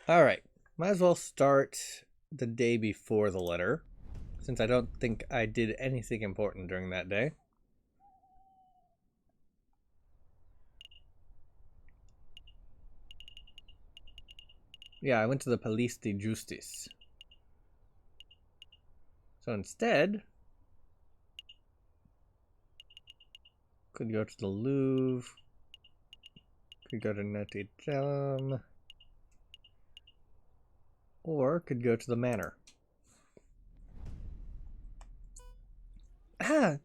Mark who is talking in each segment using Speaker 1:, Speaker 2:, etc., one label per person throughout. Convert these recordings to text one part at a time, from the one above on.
Speaker 1: Alright, might as well start the day before the letter, since I don't think I did anything important during that day. Yeah, I went to the Police de Justice. So instead, could go to the Louvre, could go to Notre Dame, or could go to the Manor. Ah,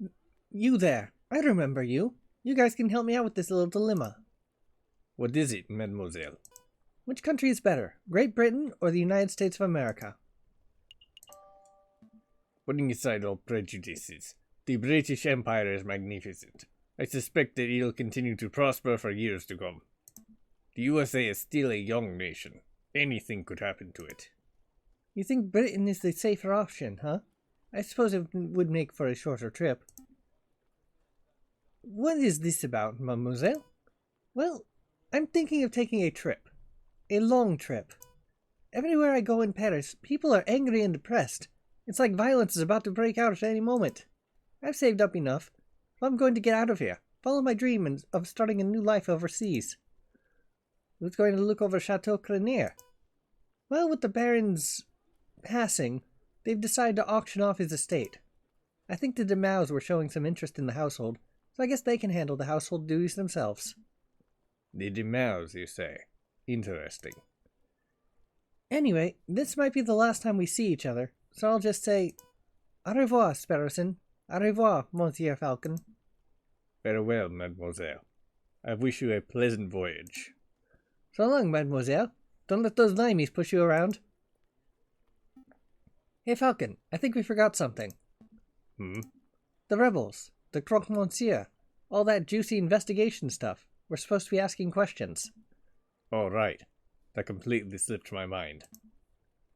Speaker 1: you there. I remember you. You guys can help me out with this little dilemma. What is it, mademoiselle? Which country is better, Great Britain or the United States of America? Putting aside all prejudices, the British Empire is magnificent. I suspect that it'll continue to prosper for years to come. The USA is still a young nation. Anything could happen to it. You think Britain is the safer option, huh? I suppose it would make for a shorter trip. What is this about, mademoiselle? Well, I'm thinking of taking a trip. A long trip. Everywhere I go in Paris, people are angry and depressed. It's like violence is about to break out at any moment. I've saved up enough. I'm going to get out of here. Follow my dream of starting a new life overseas. Who's going to look over Chateau Crenier? Well, with the Baron's passing, they've decided to auction off his estate. I think the Demows were showing some interest in the household, so I guess they can handle the household duties themselves. The Demows, you say? Interesting. Anyway, this might be the last time we see each other, so I'll just say, au revoir, Sparrowson. Au revoir, Monsieur Falcon. Farewell, mademoiselle. I wish you a pleasant voyage. So long, mademoiselle. Don't let those limeys push you around. Hey, Falcon, I think we forgot something. The rebels, the Croque Monsieur, all that juicy investigation stuff. We're supposed to be asking questions. Oh, right. That completely slipped my mind.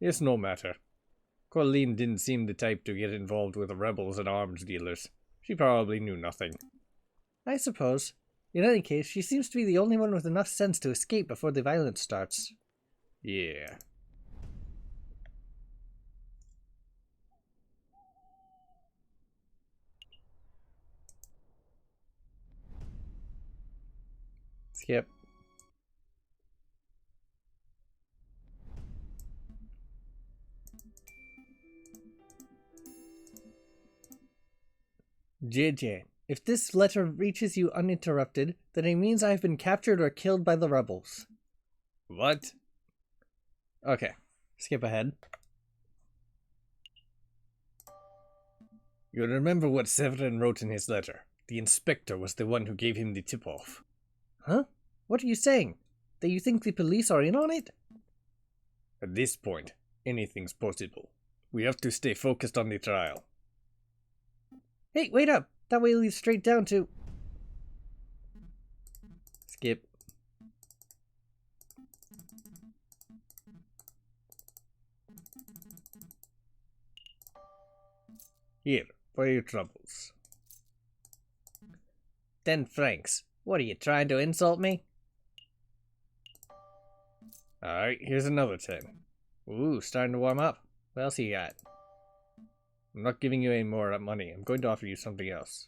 Speaker 1: It's no matter. Colleen didn't seem the type to get involved with the rebels and arms dealers. She probably knew nothing. I suppose. In any case, she seems to be the only one with enough sense to escape before the violence starts. Yeah. Skip. JJ, if this letter reaches you uninterrupted, then it means I have been captured or killed by the rebels. What? Okay, skip ahead. You'll remember what Severin wrote in his letter. The inspector was the one who gave him the tip-off. Huh? What are you saying? That you think the police are in on it? At this point, anything's possible. We have to stay focused on the trial. Hey, wait up! That way leads straight down to... Skip. Here, for your troubles. 10 francs. What are you, trying to insult me? Alright, here's another 10. Ooh, starting to warm up. What else you got? I'm not giving you any more money. I'm going to offer you something else.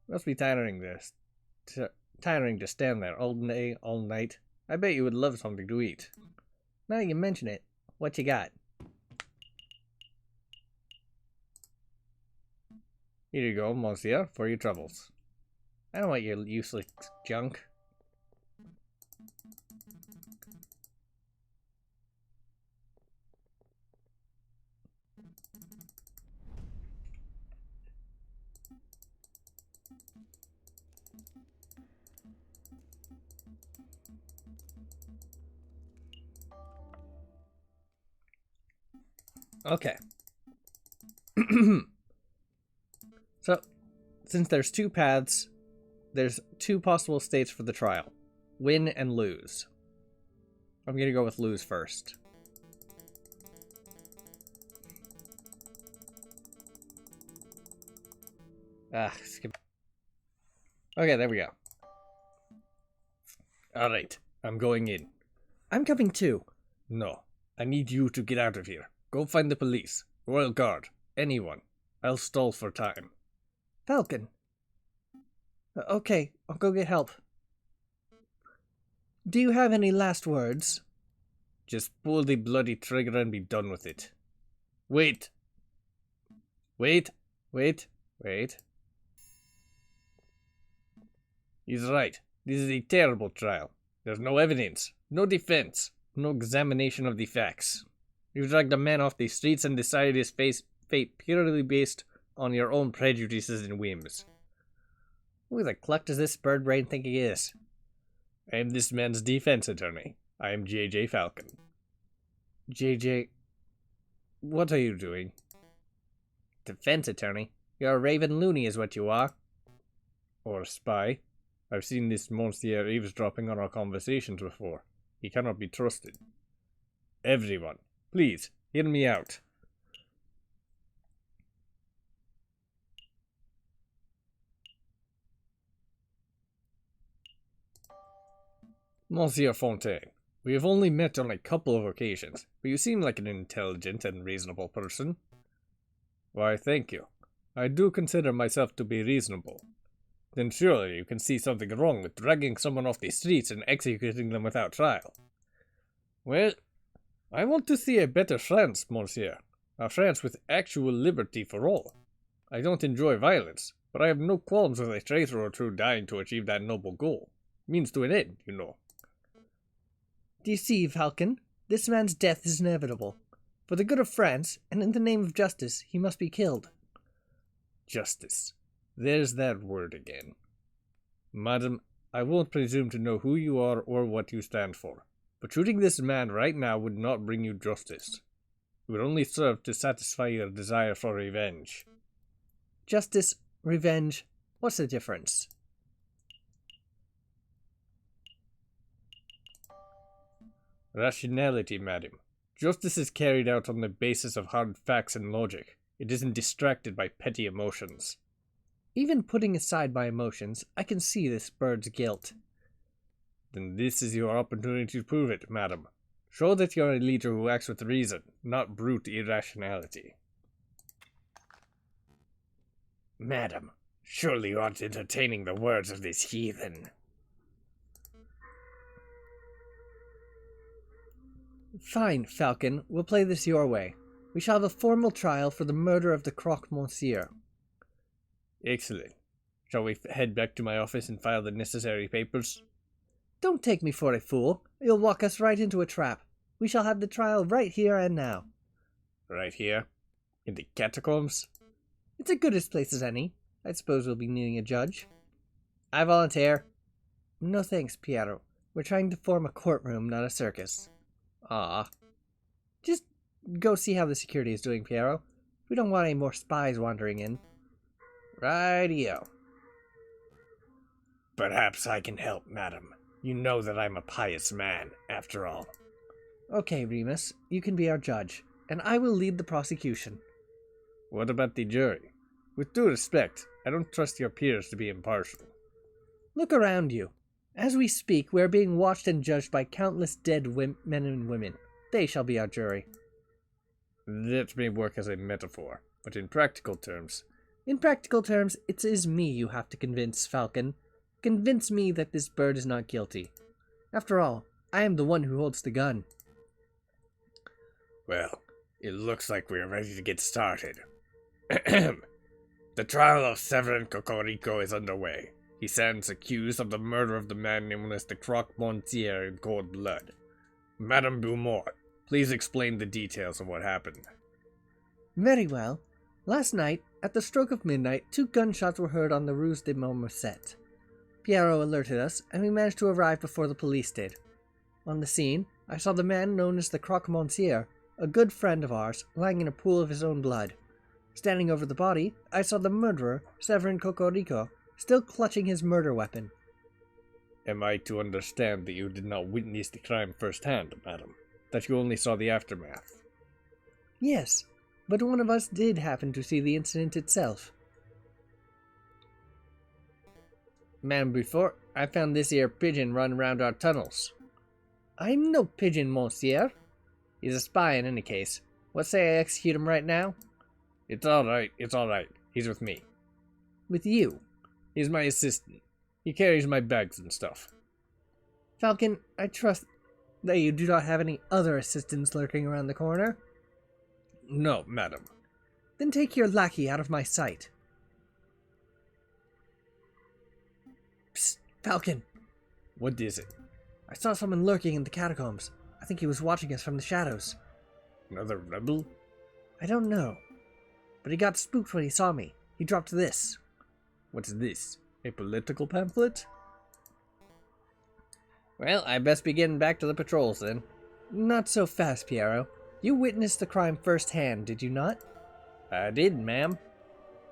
Speaker 1: Must be tiring to stand there all day, all night. I bet you would love something to eat. Now you mention it, what you got? Here you go, monsieur, for your troubles. I don't want your useless junk. Okay. So, since there's two paths, there's two possible states for the trial. Win and lose. I'm gonna go with lose first. Skip. Okay, there we go. Alright, I'm going in. I'm coming too.
Speaker 2: No. I need you to get out of here. Go find the police, Royal Guard, anyone. I'll stall for time.
Speaker 1: Falcon. Okay, I'll go get help. Do you have any last words?
Speaker 2: Just pull the bloody trigger and be done with it. Wait. Wait. He's right. This is a terrible trial. There's no evidence, no defense, no examination of the facts. You dragged a man off the streets and decided his fate purely based on your own prejudices and whims.
Speaker 1: Who the cluck does this bird brain think he is?
Speaker 2: I am this man's defense attorney. I am J.J. Falcon.
Speaker 1: J.J.
Speaker 2: What are you doing?
Speaker 1: Defense attorney? You're a raven loony is what you are.
Speaker 2: Or a spy. I've seen this Monsieur eavesdropping on our conversations before. He cannot be trusted. Everyone, please, hear me out. Monsieur Fontaine, we have only met on a couple of occasions, but you seem like an intelligent and reasonable person. Why, thank you. I do consider myself to be reasonable. Then surely you can see something wrong with dragging someone off the streets and executing them without trial. Well, I want to see a better France, monsieur. A France with actual liberty for all. I don't enjoy violence, but I have no qualms with a traitor or two dying to achieve that noble goal. Means to an end, you know.
Speaker 1: Do you see, Falcon? This man's death is inevitable. For the good of France, and in the name of justice, he must be killed.
Speaker 2: Justice. There's that word again. Madam, I won't presume to know who you are or what you stand for, but shooting this man right now would not bring you justice. It would only serve to satisfy your desire for revenge.
Speaker 1: Justice, revenge, what's the difference?
Speaker 2: Rationality, madam. Justice is carried out on the basis of hard facts and logic. It isn't distracted by petty emotions.
Speaker 1: Even putting aside my emotions, I can see this bird's guilt.
Speaker 2: Then this is your opportunity to prove it, madam. Show that you're a leader who acts with reason, not brute irrationality. Madam, surely you aren't entertaining the words of this heathen.
Speaker 1: Fine, Falcon, we'll play this your way. We shall have a formal trial for the murder of the croque-monsieur.
Speaker 2: Excellent. Shall we head back to my office and file the necessary papers?
Speaker 1: Don't take me for a fool. You'll walk us right into a trap. We shall have the trial right here and now.
Speaker 2: Right here? In the catacombs?
Speaker 1: It's as good a place as any. I suppose we'll be needing a judge. I volunteer. No thanks, Piero. We're trying to form a courtroom, not a circus.
Speaker 2: Ah.
Speaker 1: Just go see how the security is doing, Piero. We don't want any more spies wandering in.
Speaker 2: Rightio. Perhaps I can help, madam. You know that I'm a pious man, after all.
Speaker 1: Okay, Remus, you can be our judge, and I will lead the prosecution.
Speaker 2: What about the jury? With due respect, I don't trust your peers to be impartial.
Speaker 1: Look around you. As we speak, we are being watched and judged by countless dead men and women. They shall be our jury.
Speaker 2: That may work as a metaphor, but in practical terms...
Speaker 1: In practical terms, it is me you have to convince, Falcon. Convince me that this bird is not guilty. After all, I am the one who holds the gun.
Speaker 2: Well, it looks like we are ready to get started. The trial of Severin Cocorico is underway. He stands accused of the murder of the man known as the croque-monsieur in cold blood. Madame Beaumont, please explain the details of what happened.
Speaker 1: Very well. Last night, at the stroke of midnight, 2 gunshots were heard on the Rue de Montmarset. Piero alerted us, and we managed to arrive before the police did. On the scene, I saw the man known as the croque-monsieur, a good friend of ours, lying in a pool of his own blood. Standing over the body, I saw the murderer, Severin Cocorico, still clutching his murder weapon.
Speaker 2: Am I to understand that you did not witness the crime firsthand, madam? That you only saw the aftermath?
Speaker 1: Yes, but one of us did happen to see the incident itself. Madam, before I found this here pigeon run around our tunnels. I'm no pigeon, monsieur. He's a spy in any case. What say I execute him right now?
Speaker 2: It's alright, it's alright. He's with me.
Speaker 1: With you?
Speaker 2: He's my assistant. He carries my bags and stuff.
Speaker 1: Falcon, I trust that you do not have any other assistants lurking around the corner.
Speaker 2: No, madam.
Speaker 1: Then take your lackey out of my sight. Psst, Falcon.
Speaker 2: What is it?
Speaker 1: I saw someone lurking in the catacombs. I think he was watching us from the shadows.
Speaker 2: Another rebel?
Speaker 1: I don't know. But he got spooked when he saw me. He dropped this.
Speaker 2: What's this? A political pamphlet?
Speaker 1: Well, I best be getting back to the patrols then. Not so fast, Piero. You witnessed the crime firsthand, did you not?
Speaker 2: I did, ma'am.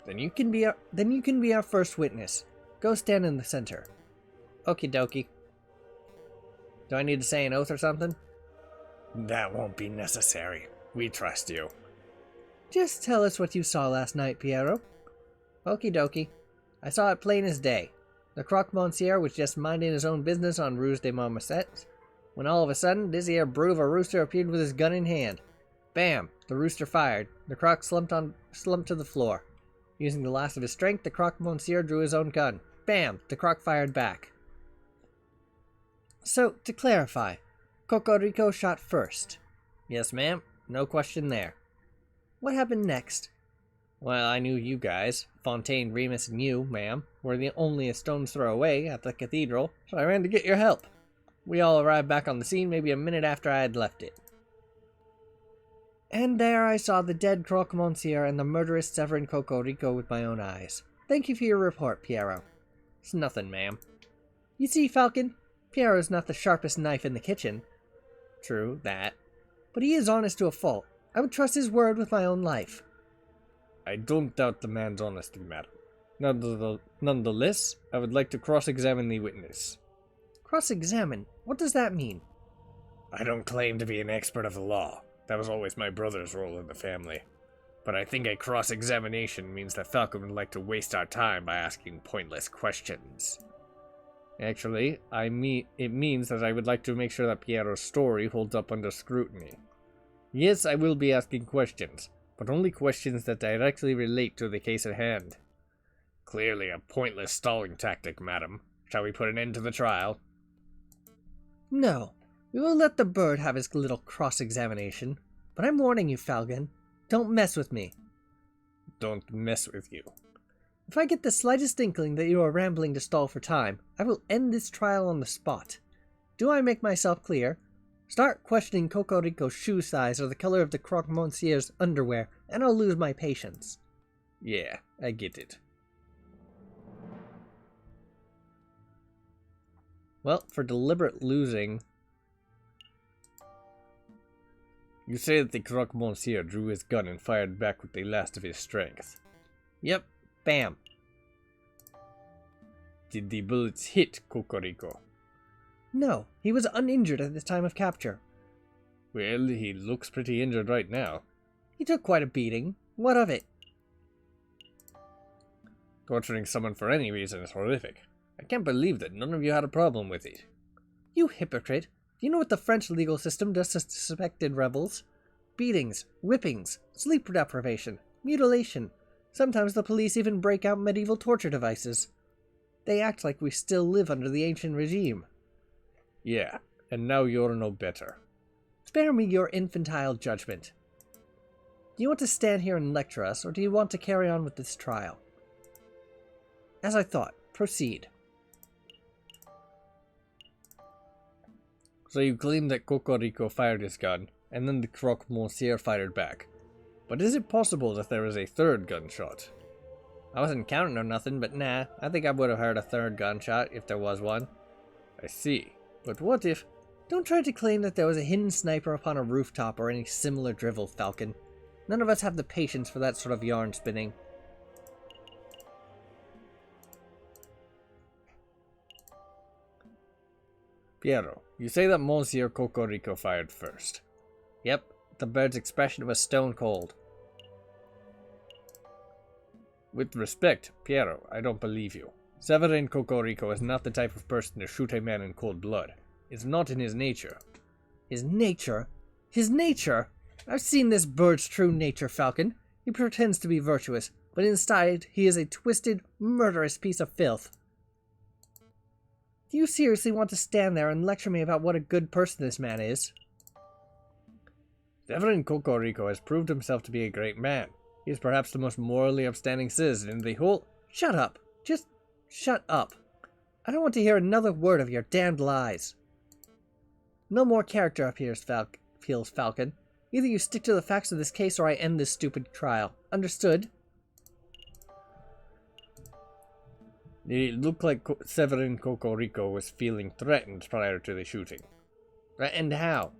Speaker 1: Then you can be our first witness. Go stand in the center. Okie dokie. Do I need to say an oath or something?
Speaker 2: That won't be necessary. We trust you.
Speaker 1: Just tell us what you saw last night, Piero. Okie dokie. I saw it plain as day. The croque monsieur was just minding his own business on Rue de Marmoset, when all of a sudden, this here brute of a rooster appeared with his gun in hand. Bam! The rooster fired. The croque slumped to the floor. Using the last of his strength, the croque monsieur drew his own gun. Bam! The croque fired back. So, to clarify, Cocorico shot first. Yes, ma'am. No question there. What happened next? Well, I knew you guys, Fontaine, Remus, and you, ma'am, were the only a stone's throw away at the cathedral, so I ran to get your help. We all arrived back on the scene maybe a minute after I had left it. And there I saw the dead croque monsieur and the murderous Severin Cocorico with my own eyes. Thank you for your report, Piero. It's nothing, ma'am. You see, Falcon, Piero's not the sharpest knife in the kitchen. True, that. But he is honest to a fault. I would trust his word with my own life.
Speaker 2: I don't doubt the man's honesty, madam. Nonetheless, I would like to cross-examine the witness.
Speaker 1: Cross-examine? What does that mean?
Speaker 2: I don't claim to be an expert of the law. That was always my brother's role in the family. But I think a cross-examination means that Falcon would like to waste our time by asking pointless questions. Actually, it means that I would like to make sure that Piero's story holds up under scrutiny. Yes, I will be asking questions, but only questions that directly relate to the case at hand. Clearly a pointless stalling tactic, madam. Shall we put an end to the trial?
Speaker 1: No, we will let the bird have his little cross-examination. But I'm warning you, Falcon, don't mess with me.
Speaker 2: Don't mess with you.
Speaker 1: If I get the slightest inkling that you are rambling to stall for time, I will end this trial on the spot. Do I make myself clear? Start questioning Cocorico's shoe size or the color of the croque monsieur's underwear, and I'll lose my patience.
Speaker 2: Yeah, I get it.
Speaker 1: Well, for deliberate losing...
Speaker 2: You say that the croque monsieur drew his gun and fired back with the last of his strength.
Speaker 1: Yep. Bam.
Speaker 2: Did the bullets hit Cocorico?
Speaker 1: No, he was uninjured at the time of capture.
Speaker 2: Well, he looks pretty injured right now.
Speaker 1: He took quite a beating. What of it?
Speaker 2: Torturing someone for any reason is horrific. I can't believe that none of you had a problem with it.
Speaker 1: You hypocrite. Do you know what the French legal system does to suspected rebels? Beatings, whippings, sleep deprivation, mutilation. Sometimes the police even break out medieval torture devices. They act like we still live under the ancient regime.
Speaker 2: Yeah, and now you're no better.
Speaker 1: Spare me your infantile judgment. Do you want to stand here and lecture us, or do you want to carry on with this trial? As I thought, proceed.
Speaker 2: So you claim that Cocorico fired his gun, and then the croque monsieur fired back. But is it possible that there is a third gunshot?
Speaker 1: I wasn't counting or nothing, but nah, I think I would have heard a third gunshot if there was one.
Speaker 2: I see.
Speaker 1: But what if... Don't try to claim that there was a hidden sniper upon a rooftop or any similar drivel, Falcon. None of us have the patience for that sort of yarn spinning.
Speaker 2: Piero, you say that Monsieur Cocorico fired first.
Speaker 1: Yep, the bird's expression was stone cold.
Speaker 2: With respect, Piero, I don't believe you. Severin Cocorico is not the type of person to shoot a man in cold blood. It's not in his nature.
Speaker 1: His nature? His nature? I've seen this bird's true nature, Falcon. He pretends to be virtuous, but inside he is a twisted, murderous piece of filth. Do you seriously want to stand there and lecture me about what a good person this man is?
Speaker 2: Severin Cocorico has proved himself to be a great man. He is perhaps the most morally upstanding citizen in the whole...
Speaker 1: Shut up. Just shut up. I don't want to hear another word of your damned lies. No more character appeals, Falcon. Either you stick to the facts of this case or I end this stupid trial. Understood?
Speaker 2: It looked like Severin Cocorico was feeling threatened prior to the shooting.
Speaker 1: Threatened how?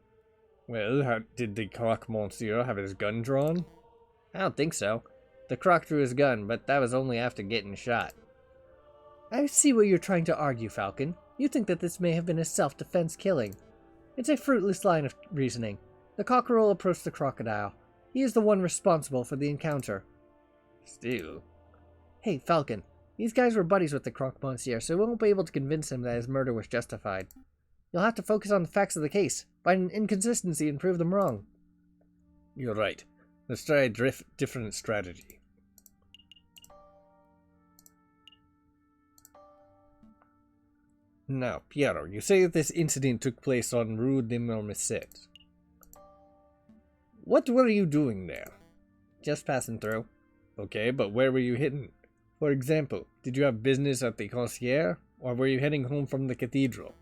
Speaker 2: Well, did the croque monsieur have his gun drawn?
Speaker 1: I don't think so. The croc drew his gun, but that was only after getting shot. I see what you're trying to argue, Falcon. You think that this may have been a self-defense killing. It's a fruitless line of reasoning. The cockerel approached the crocodile. He is the one responsible for the encounter.
Speaker 2: Still.
Speaker 1: Hey, Falcon. These guys were buddies with the croque monsieur, so we won't be able to convince him that his murder was justified. You'll have to focus on the facts of the case, find an inconsistency, and prove them wrong.
Speaker 2: You're right. Let's try a different strategy. Now, Piero, you say that this incident took place on Rue de Marmoset. What were you doing there?
Speaker 1: Just passing through.
Speaker 2: Okay, but where were you hidden? For example, did you have business at the concierge, or were you heading home from the cathedral?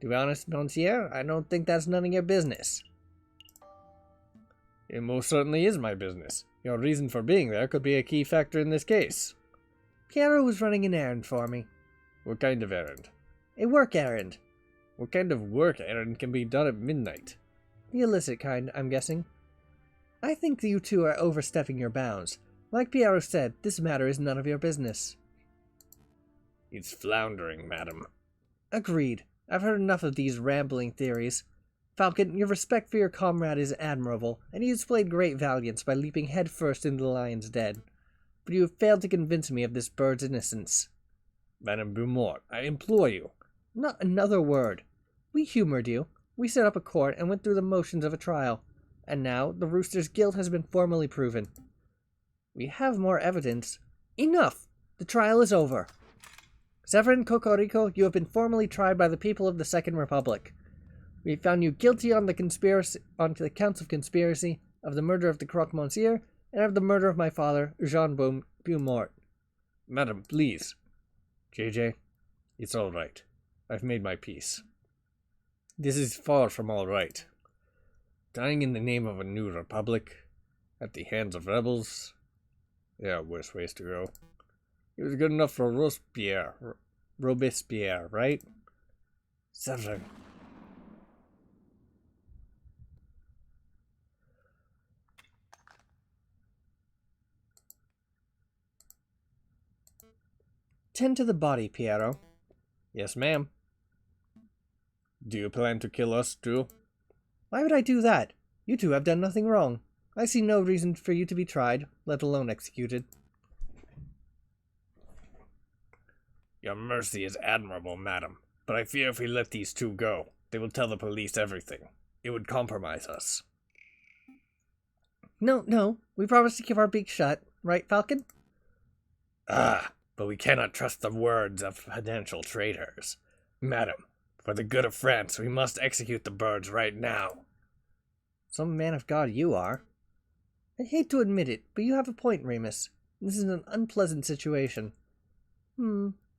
Speaker 1: To be honest, monsieur, I don't think that's none of your business.
Speaker 2: It most certainly is my business. Your reason for being there could be a key factor in this case.
Speaker 1: Piero was running an errand for me.
Speaker 2: What kind of errand?
Speaker 1: A work errand.
Speaker 2: What kind of work errand can be done at midnight?
Speaker 1: The illicit kind, I'm guessing. I think that you two are overstepping your bounds. Like Piero said, this matter is none of your business.
Speaker 2: It's floundering, madam.
Speaker 1: Agreed. I've heard enough of these rambling theories. Falcon, your respect for your comrade is admirable, and you displayed great valiance by leaping headfirst into the lion's den. But you have failed to convince me of this bird's innocence.
Speaker 2: Madame Beaumont, I implore you.
Speaker 1: Not another word. We humored you. We set up a court and went through the motions of a trial. And now, the rooster's guilt has been formally proven. We have more evidence. Enough! The trial is over. Severin Cocorico, you have been formally tried by the people of the Second Republic. We have found you guilty on the counts of conspiracy, of the murder of the croque monsieur, and of the murder of my father, Jean Beaumont.
Speaker 2: Madam, please. JJ, it's all right. I've made my peace. This is far from all right. Dying in the name of a new republic, at the hands of rebels. There are worse ways to go. It was good enough for Robespierre, right? Severin.
Speaker 1: Tend to the body, Piero.
Speaker 2: Yes, ma'am. Do you plan to kill us, too?
Speaker 1: Why would I do that? You two have done nothing wrong. I see no reason for you to be tried, let alone executed.
Speaker 2: Your mercy is admirable, madam, but I fear if we let these two go, they will tell the police everything. It would compromise us.
Speaker 1: No, we promised to keep our beaks shut, right, Falcon?
Speaker 2: Ah, but we cannot trust the words of financial traitors. Madam, for the good of France, we must execute the birds right now.
Speaker 1: Some man of God you are. I hate to admit it, but you have a point, Remus. This is an unpleasant situation.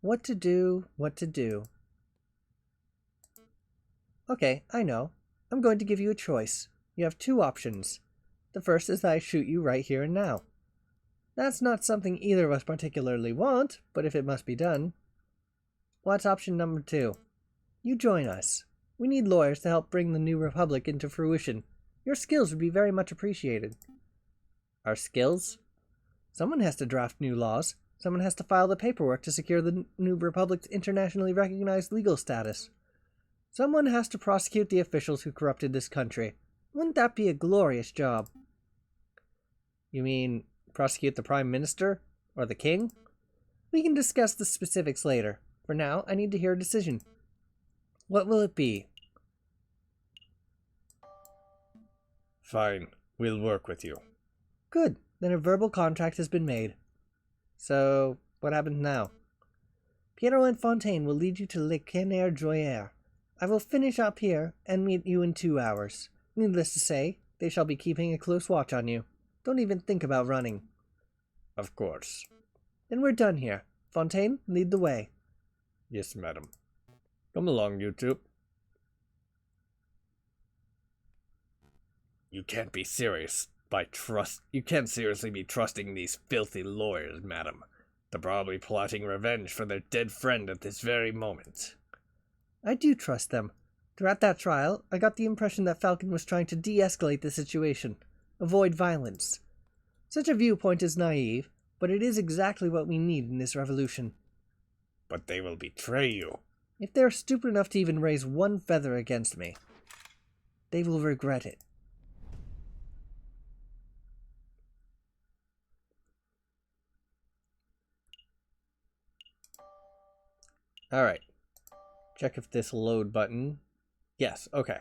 Speaker 1: What to do. Okay, I know. I'm going to give you a choice. You have two options. The first is that I shoot you right here and now. That's not something either of us particularly want, but if it must be done. What's option number 2? You join us. We need lawyers to help bring the new republic into fruition. Your skills would be very much appreciated. Our skills? Someone has to draft new laws. Someone has to file the paperwork to secure the new republic's internationally recognized legal status. Someone has to prosecute the officials who corrupted this country. Wouldn't that be a glorious job? You mean prosecute the Prime Minister? Or the King? We can discuss the specifics later. For now, I need to hear a decision. What will it be?
Speaker 2: Fine, we'll work with you.
Speaker 1: Good, then a verbal contract has been made. So, what happens now? Piero and Fontaine will lead you to Le Canard Joyer. I will finish up here and meet you in 2 hours. Needless to say, they shall be keeping a close watch on you. Don't even think about running.
Speaker 2: Of course.
Speaker 1: Then we're done here. Fontaine, lead the way.
Speaker 2: Yes, madam. Come along, you two. You can't be serious You can't seriously be trusting these filthy lawyers, madam. They're probably plotting revenge for their dead friend at this very moment.
Speaker 1: I do trust them. Throughout that trial, I got the impression that Falcon was trying to de-escalate the situation, avoid violence. Such a viewpoint is naive, but it is exactly what we need in this revolution.
Speaker 2: But they will betray you.
Speaker 1: If they are stupid enough to even raise one feather against me, they will regret it. Alright. Check if this load button... Yes, okay.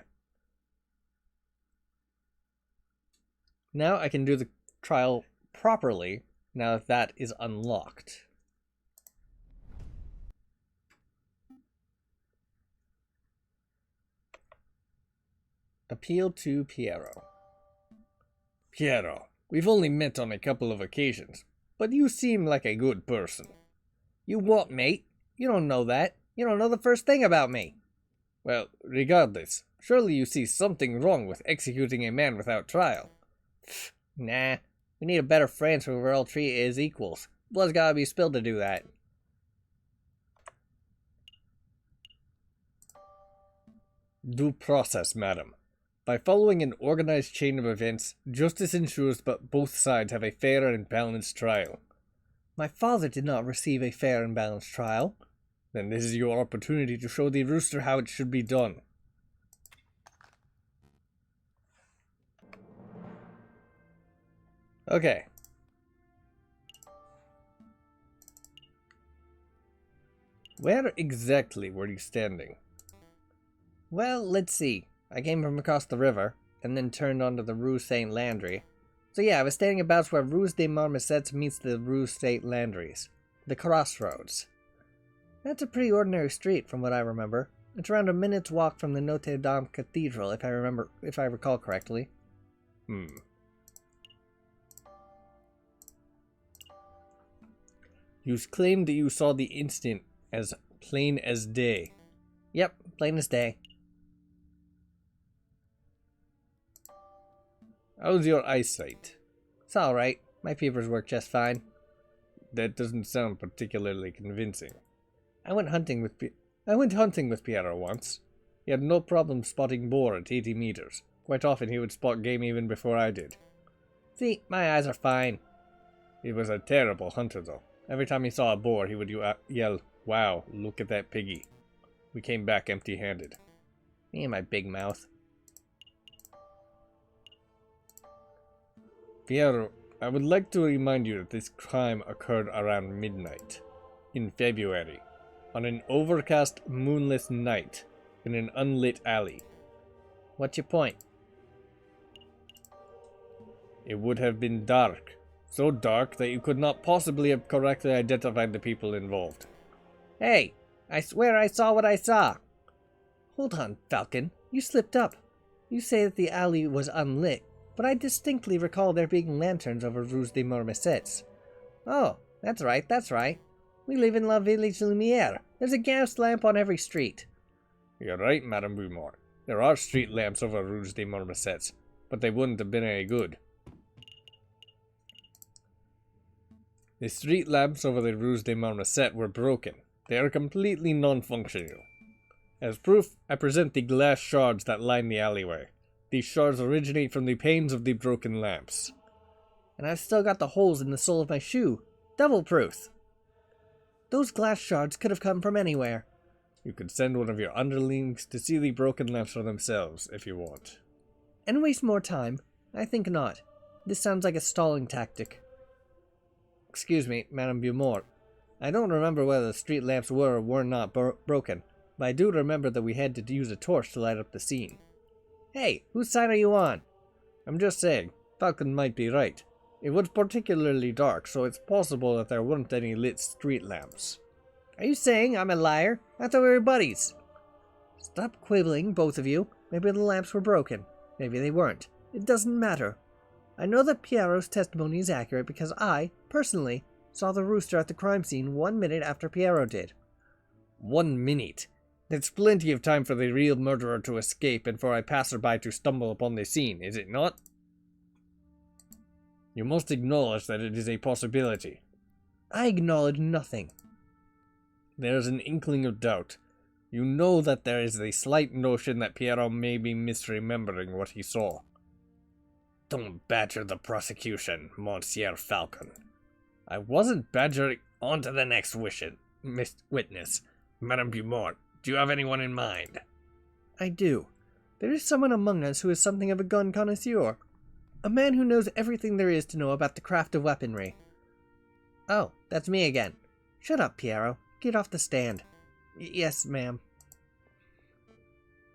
Speaker 1: Now I can do the trial properly, now that that is unlocked. Appeal to Piero.
Speaker 2: Piero, we've only met on a couple of occasions, but you seem like a good person.
Speaker 1: You what, mate? You don't know that. You don't know the first thing about me.
Speaker 2: Well, regardless, surely you see something wrong with executing a man without trial.
Speaker 1: Nah, we need a better France where we're all treated as equals. Blood's gotta be spilled to do that.
Speaker 2: Due process, madam. By following an organized chain of events, justice ensures that both sides have a fair and balanced trial.
Speaker 1: My father did not receive a fair and balanced trial.
Speaker 2: Then this is your opportunity to show the rooster how it should be done.
Speaker 1: Okay.
Speaker 2: Where exactly were you standing?
Speaker 1: Well, let's see. I came from across the river, and then turned onto the Rue Saint Landry. So yeah, I was standing about where Rue des Marmosettes meets the Rue Saint Landry's. The crossroads. That's a pretty ordinary street, from what I remember. It's around a minute's walk from the Notre Dame Cathedral, if I recall correctly.
Speaker 2: You claimed that you saw the incident as plain as day.
Speaker 1: Yep, plain as day.
Speaker 2: How's your eyesight?
Speaker 1: It's alright. My peepers work just fine.
Speaker 2: That doesn't sound particularly convincing.
Speaker 1: I went hunting with
Speaker 2: Piero once. He had no problem spotting boar at 80 meters. Quite often he would spot game even before I did.
Speaker 1: See, my eyes are fine.
Speaker 2: He was a terrible hunter, though. Every time he saw a boar, he would yell, "Wow, look at that piggy." We came back empty-handed.
Speaker 1: Me and my big mouth.
Speaker 2: Piero, I would like to remind you that this crime occurred around midnight, in February, on an overcast, moonless night, in an unlit alley.
Speaker 1: What's your point?
Speaker 2: It would have been dark. So dark that you could not possibly have correctly identified the people involved.
Speaker 1: Hey, I swear I saw what I saw. Hold on, Falcon. You slipped up. You say that the alley was unlit, but I distinctly recall there being lanterns over Rue des Marmosettes. Oh, that's right. We live in La Village Lumière. There's a gas lamp on every street.
Speaker 2: You're right, Madame Beaumont. There are street lamps over Rue des Marmosettes, but they wouldn't have been any good. The street lamps over the Rue des Marmosettes were broken. They are completely non-functional. As proof, I present the glass shards that line the alleyway. These shards originate from the panes of the broken lamps.
Speaker 1: And I've still got the holes in the sole of my shoe. Double proof. Those glass shards could have come from anywhere.
Speaker 2: You could send one of your underlings to see the broken lamps for themselves, if you want.
Speaker 1: And waste more time? I think not. This sounds like a stalling tactic. Excuse me, Madame Beaumont. I don't remember whether the street lamps were or were not broken, but I do remember that we had to use a torch to light up the scene. Hey, whose side are you on?
Speaker 2: I'm just saying, Falcon might be right. It was particularly dark, so it's possible that there weren't any lit street lamps.
Speaker 1: Are you saying I'm a liar? I thought we were buddies. Stop quibbling, both of you. Maybe the lamps were broken. Maybe they weren't. It doesn't matter. I know that Piero's testimony is accurate because I, personally, saw the rooster at the crime scene 1 minute after Piero did.
Speaker 2: 1 minute? That's plenty of time for the real murderer to escape and for a passerby to stumble upon the scene, is it not? You must acknowledge that it is a possibility.
Speaker 1: I acknowledge nothing.
Speaker 2: There is an inkling of doubt. You know that there is a slight notion that Piero may be misremembering what he saw. Don't badger the prosecution, Monsieur Falcon. I wasn't badgering. On to the next witness. Madame Beaumont, do you have anyone in mind?
Speaker 1: I do. There is someone among us who is something of a gun connoisseur. A man who knows everything there is to know about the craft of weaponry. Oh, that's me again. Shut up, Piero. Get off the stand. Yes, ma'am.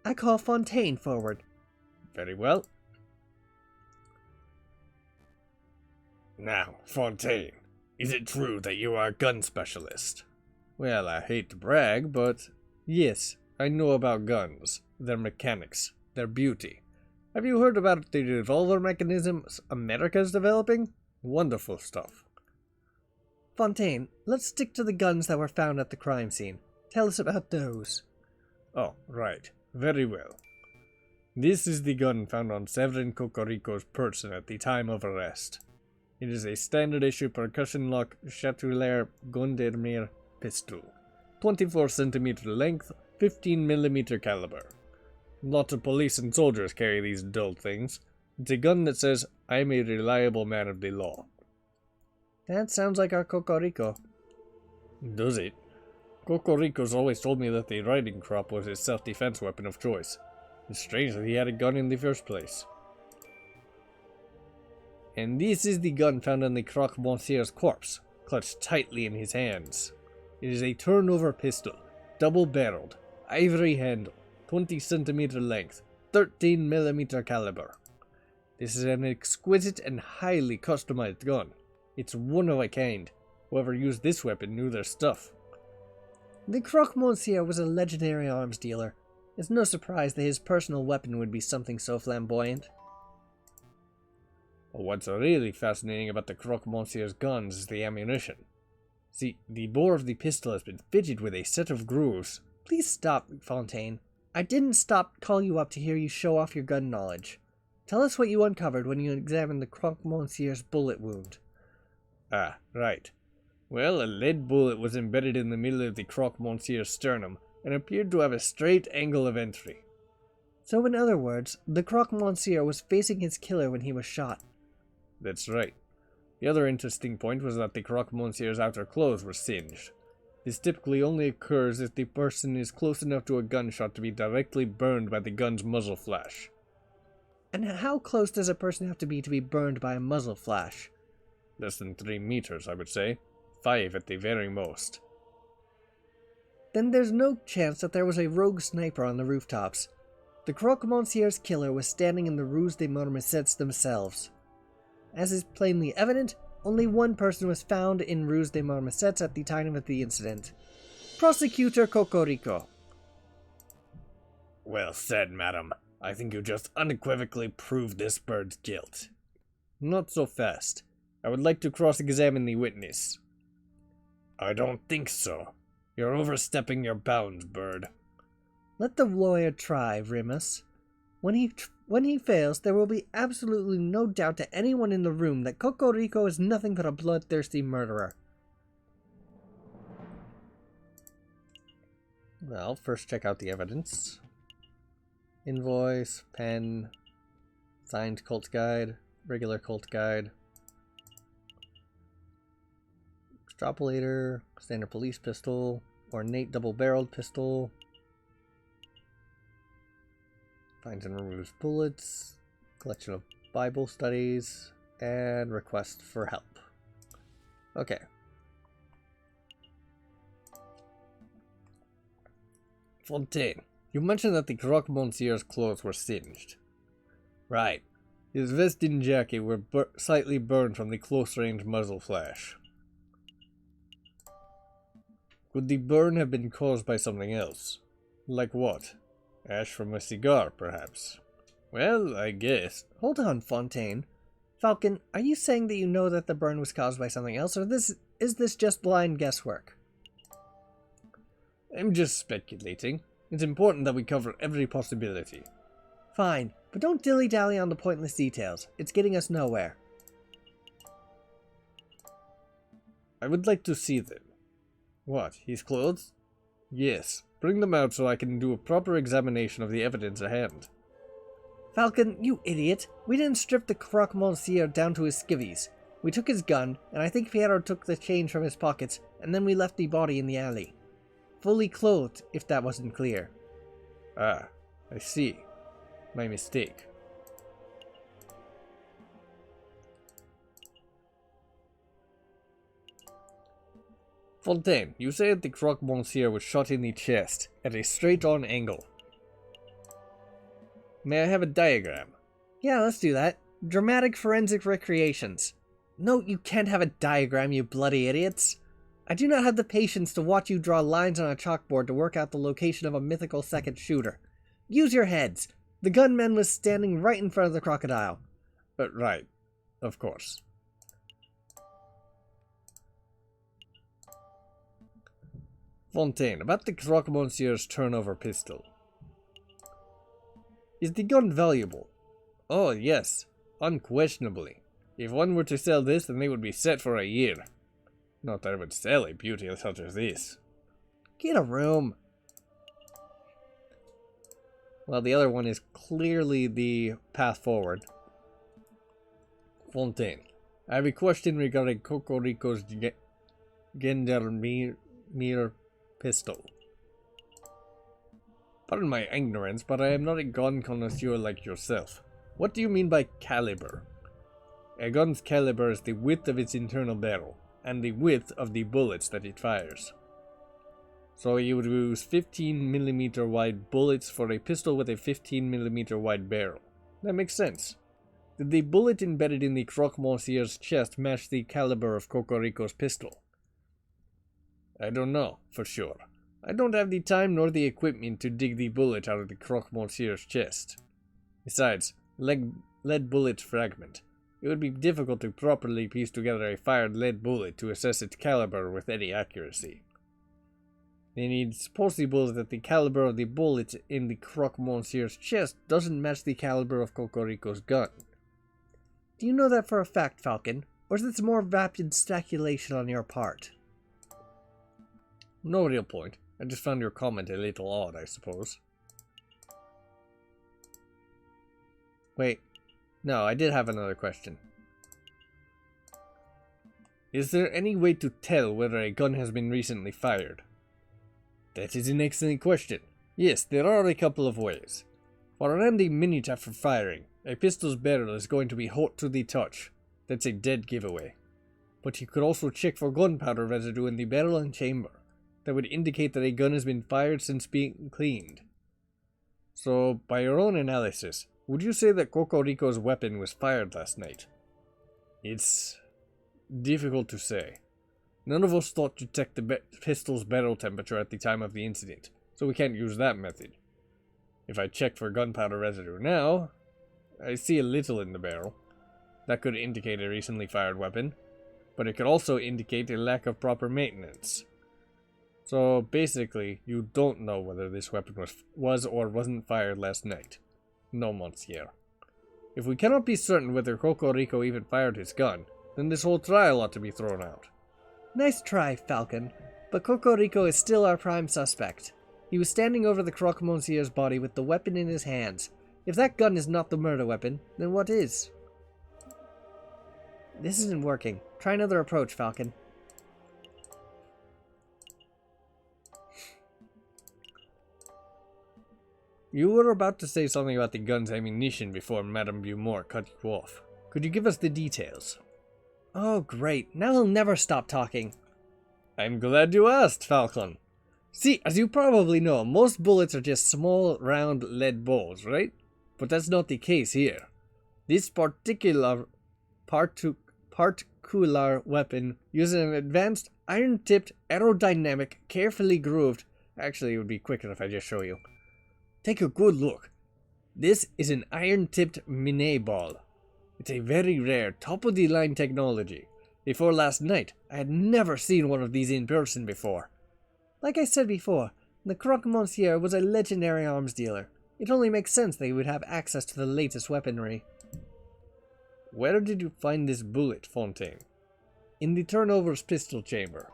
Speaker 1: I call Fontaine forward.
Speaker 2: Very well. Now, Fontaine, is it true that you are a gun specialist? Well, I hate to brag, but yes, I know about guns, their mechanics, their beauty. Have you heard about the revolver mechanisms America's developing? Wonderful stuff.
Speaker 1: Fontaine, let's stick to the guns that were found at the crime scene. Tell us about those.
Speaker 2: Oh, right. Very well. This is the gun found on Severin Cocorico's person at the time of arrest. It is a standard-issue percussion-lock Chatelaire Gondermire pistol. 24cm length, 15mm caliber. Lots of police and soldiers carry these dull things. It's a gun that says, I'm a reliable man of the law.
Speaker 1: That sounds like our Cocorico.
Speaker 2: Does it? Cocorico's always told me that the riding crop was his self-defense weapon of choice. It's strange that he had a gun in the first place. And this is the gun found on the Croque Monsieur's corpse, clutched tightly in his hands. It is a turnover pistol, double-barreled, ivory handle, 20cm length, 13mm caliber. This is an exquisite and highly customized gun. It's one of a kind. Whoever used this weapon knew their stuff.
Speaker 1: The Croque Monsieur was a legendary arms dealer. It's no surprise that his personal weapon would be something so flamboyant.
Speaker 2: What's really fascinating about the Croque Monsieur's guns is the ammunition. See, the bore of the pistol has been fitted with a set of grooves.
Speaker 1: Please stop, Fontaine. I didn't call you up to hear you show off your gun knowledge. Tell us what you uncovered when you examined the Croque Monsieur's bullet wound.
Speaker 2: Ah, right. Well, a lead bullet was embedded in the middle of the Croque Monsieur's sternum and appeared to have a straight angle of entry.
Speaker 1: So in other words, the Croque Monsieur was facing his killer when he was shot.
Speaker 2: That's right. The other interesting point was that the Croque Monsieur's outer clothes were singed. This typically only occurs if the person is close enough to a gunshot to be directly burned by the gun's muzzle flash.
Speaker 1: And how close does a person have to be burned by a muzzle flash?
Speaker 2: Less than 3 meters, I would say. 5 at the very most.
Speaker 1: Then there's no chance that there was a rogue sniper on the rooftops. The Croque Monsieur's killer was standing in the Rue des Marmosettes themselves. As is plainly evident, only one person was found in Rue des Marmosettes at the time of the incident. Prosecutor Cocorico.
Speaker 2: Well said, madam. I think you just unequivocally proved this bird's guilt. Not so fast. I would like to cross-examine the witness. I don't think so. You're overstepping your bounds, Bird.
Speaker 1: Let the lawyer try, Remus. When he fails, there will be absolutely no doubt to anyone in the room that Cocorico is nothing but a bloodthirsty murderer.
Speaker 2: Well, first check out the evidence. Invoice, pen, signed cult guide, regular cult guide. Extrapolator, standard police pistol, ornate double-barreled pistol. Finds and removes bullets, collection of Bible studies, and request for help. Okay. Fontaine, you mentioned that the Croque Monsieur's clothes were singed. Right. His vest and jacket were slightly burned from the close-range muzzle flash. Could the burn have been caused by something else? Like what? Ash from a cigar, perhaps? Well, I guess.
Speaker 1: Hold on, Fontaine. Falcon, are you saying that you know that the burn was caused by something else, or is this just blind guesswork?
Speaker 2: I'm just speculating. It's important that we cover every possibility.
Speaker 1: Fine, but don't dilly-dally on the pointless details. It's getting us nowhere.
Speaker 2: I would like to see them. What, his clothes? Yes, bring them out so I can do a proper examination of the evidence at hand.
Speaker 1: Falcon, you idiot! We didn't strip the croque monsieur down to his skivvies. We took his gun, and I think Piero took the change from his pockets, and then we left the body in the alley. Fully clothed, if that wasn't clear.
Speaker 2: Ah, I see. My mistake. Fontaine, you say that the croque monsieur was shot in the chest, at a straight-on angle. May I have a diagram?
Speaker 1: Yeah, let's do that. Dramatic forensic recreations. No, you can't have a diagram, you bloody idiots. I do not have the patience to watch you draw lines on a chalkboard to work out the location of a mythical second shooter. Use your heads. The gunman was standing right in front of the crocodile.
Speaker 2: Right. Of course. Fontaine, about the croque monsieur's turnover pistol. Is the gun valuable? Oh, yes. Unquestionably. If one were to sell this, then they would be set for a year. Not that I would sell a beauty such as this.
Speaker 1: Get a room.
Speaker 2: Well, the other one is clearly the path forward. Fontaine, I have a question regarding Cocorico's gendarmerie pistol. Pardon my ignorance, but I am not a gun connoisseur like yourself. What do you mean by caliber? A gun's caliber is the width of its internal barrel, and the width of the bullets that it fires. So you would use 15mm wide bullets for a pistol with a 15mm wide barrel. That makes sense. Did the bullet embedded in the croque monsieur's chest match the caliber of Cocorico's pistol? I don't know, for sure. I don't have the time nor the equipment to dig the bullet out of the croque monsieur's chest. Besides, lead bullet fragment. It would be difficult to properly piece together a fired lead bullet to assess its caliber with any accuracy. Then it's possible that the caliber of the bullet in the croque monsieur's chest doesn't match the caliber of Cocorico's gun.
Speaker 1: Do you know that for a fact, Falcon? Or is this more vapid speculation on your part?
Speaker 2: No real point. I just found your comment a little odd, I suppose. Wait. No, I did have another question. Is there any way to tell whether a gun has been recently fired? That is an excellent question. Yes, there are a couple of ways. For around a minute after firing, a pistol's barrel is going to be hot to the touch. That's a dead giveaway. But you could also check for gunpowder residue in the barrel and chamber. That would indicate that a gun has been fired since being cleaned. So, by your own analysis, would you say that Cocorico's weapon was fired last night? It's difficult to say. None of us thought to check the pistol's barrel temperature at the time of the incident, so we can't use that method. If I check for gunpowder residue now, I see a little in the barrel. That could indicate a recently fired weapon, but it could also indicate a lack of proper maintenance. So basically, you don't know whether this weapon was or wasn't fired last night. No, monsieur. If we cannot be certain whether Cocorico even fired his gun, then this whole trial ought to be thrown out.
Speaker 1: Nice try, Falcon, but Cocorico is still our prime suspect. He was standing over the croque monsieur's body with the weapon in his hands. If that gun is not the murder weapon, then what is? This isn't working. Try another approach, Falcon.
Speaker 2: You were about to say something about the gun's ammunition before Madame Beaumont cut you off. Could you give us the details?
Speaker 1: Oh, great. Now he'll never stop talking.
Speaker 2: I'm glad you asked, Falcon. See, as you probably know, most bullets are just small, round lead balls, right? But that's not the case here. This particular weapon uses an advanced iron-tipped, aerodynamic, carefully grooved... Actually, it would be quicker if I just show you. Take a good look. This is an iron-tipped Mine ball. It's a very rare, top-of-the-line technology. Before last night, I had never seen one of these in person before.
Speaker 1: Like I said before, the Croque Monsieur was a legendary arms dealer. It only makes sense that he would have access to the latest weaponry.
Speaker 2: Where did you find this bullet, Fontaine? In the turnover's pistol chamber.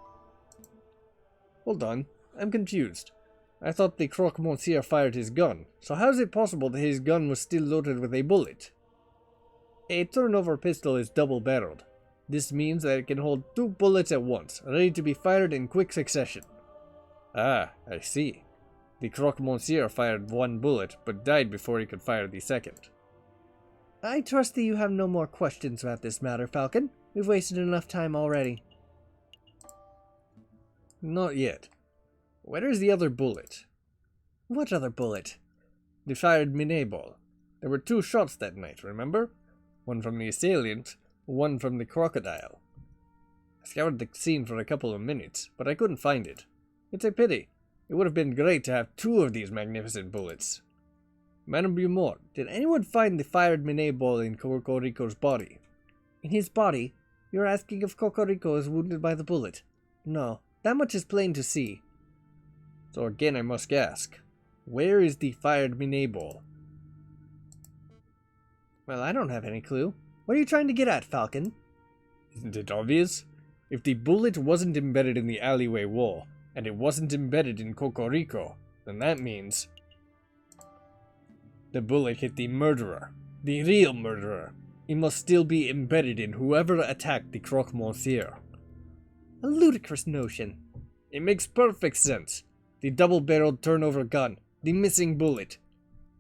Speaker 2: Hold on, I'm confused. I thought the Croque Monsieur fired his gun, so how is it possible that his gun was still loaded with a bullet? A turnover pistol is double-barreled. This means that it can hold 2 bullets at once, ready to be fired in quick succession. Ah, I see. The Croque Monsieur fired 1 bullet, but died before he could fire the second.
Speaker 1: I trust that you have no more questions about this matter, Falcon. We've wasted enough time already.
Speaker 2: Not yet. Where is the other bullet?
Speaker 1: What other bullet?
Speaker 2: The fired Mine ball. There were 2 shots that night, remember? One from the assailant, one from the crocodile. I scoured the scene for a couple of minutes, but I couldn't find it. It's a pity. It would have been great to have 2 of these magnificent bullets. Madame Beaumont, did anyone find the fired Mine ball in Cocorico's body?
Speaker 1: In his body? You're asking if Cocorico is wounded by the bullet? No, that much is plain to see.
Speaker 2: So again I must ask, where is the fired Mine ball?
Speaker 1: Well, I don't have any clue. What are you trying to get at, Falcon?
Speaker 2: Isn't it obvious? If the bullet wasn't embedded in the alleyway wall, and it wasn't embedded in Cocorico, then that means... the bullet hit the murderer. The real murderer. It must still be embedded in whoever attacked the Croque Monsieur.
Speaker 1: A ludicrous notion.
Speaker 2: It makes perfect sense. The double-barreled turnover gun. The missing bullet.